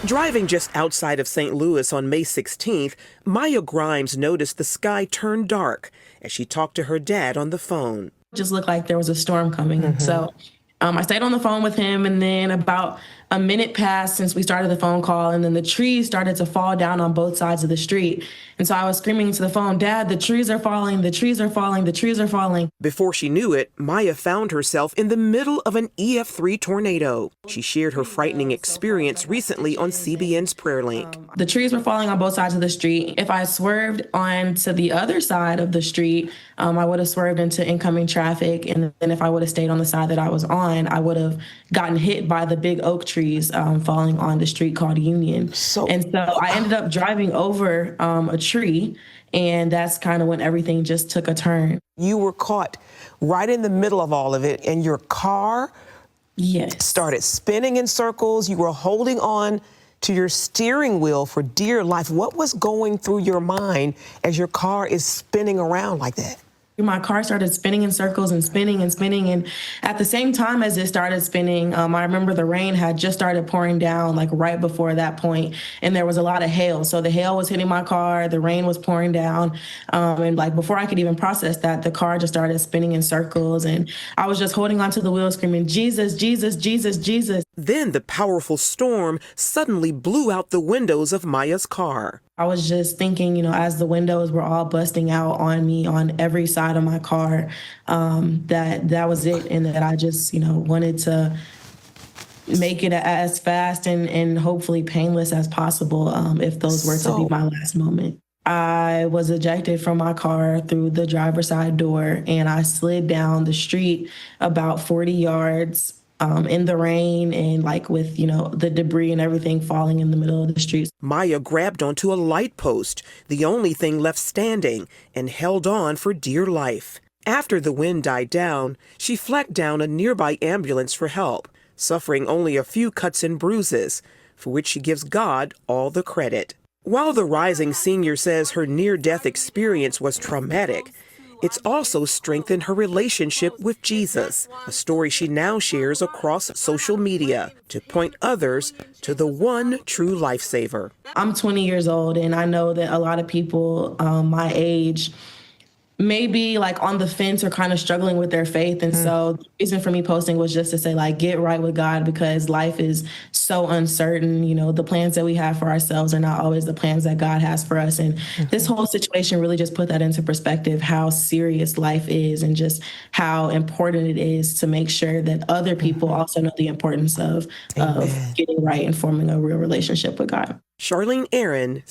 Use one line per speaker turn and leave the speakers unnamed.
Driving just outside of St. Louis on May 16th, Maya Grimes noticed the sky turned dark as she talked to her dad on the phone.
Just looked like there was a storm coming. So I stayed on the phone with him, and then about a minute passed since we started the phone call, and then the trees started to fall down on both sides of the street. And so I was screaming into the phone, "Dad, the trees are falling, the trees are falling, the trees are falling."
Before she knew it, Maya found herself in the middle of an EF3 tornado. She shared her frightening experience recently on CBN's Prayer Link.
The trees were falling on both sides of the street. If I swerved onto the other side of the street, I would have swerved into incoming traffic. And then if I would have stayed on the side that I was on, I would have gotten hit by the big oak trees falling on the street called Union. So I ended up driving over a tree, and that's kind of when everything just took a turn.
You were caught right in the middle of all of it, and your car started spinning in circles. You were holding on to your steering wheel for dear life. What was going through your mind as your car is spinning around like that?
My car started spinning in circles and spinning and spinning. And at the same time as it started spinning, I remember the rain had just started pouring down like right before that point, and there was a lot of hail. So the hail was hitting my car, the rain was pouring down. And like before I could even process that, the car just started spinning in circles. And I was just holding onto the wheel screaming, "Jesus, Jesus, Jesus, Jesus."
Then the powerful storm suddenly blew out the windows of Maya's car.
I was just thinking, as the windows were all busting out on me on every side of my car, that was it. And that I just, wanted to make it as fast and hopefully painless as possible if those were to be my last moment. I was ejected from my car through the driver's side door, and I slid down the street about 40 yards in the rain and with, the debris and everything falling in the middle of the street.
Maya grabbed onto a light post, the only thing left standing, and held on for dear life. After the wind died down, she flagged down a nearby ambulance for help, suffering only a few cuts and bruises, for which she gives God all the credit. While the rising senior says her near-death experience was traumatic, it's also strengthened her relationship with Jesus, a story she now shares across social media to point others to the one true lifesaver.
I'm 20 years old, and I know that a lot of people my age maybe on the fence or kind of struggling with their faith. And so the reason for me posting was just to say, get right with God, because life is so uncertain. The plans that we have for ourselves are not always the plans that God has for us. And this whole situation really just put that into perspective, how serious life is and just how important it is to make sure that other people also know the importance of getting right and forming a real relationship with God.
Charlene Aaron,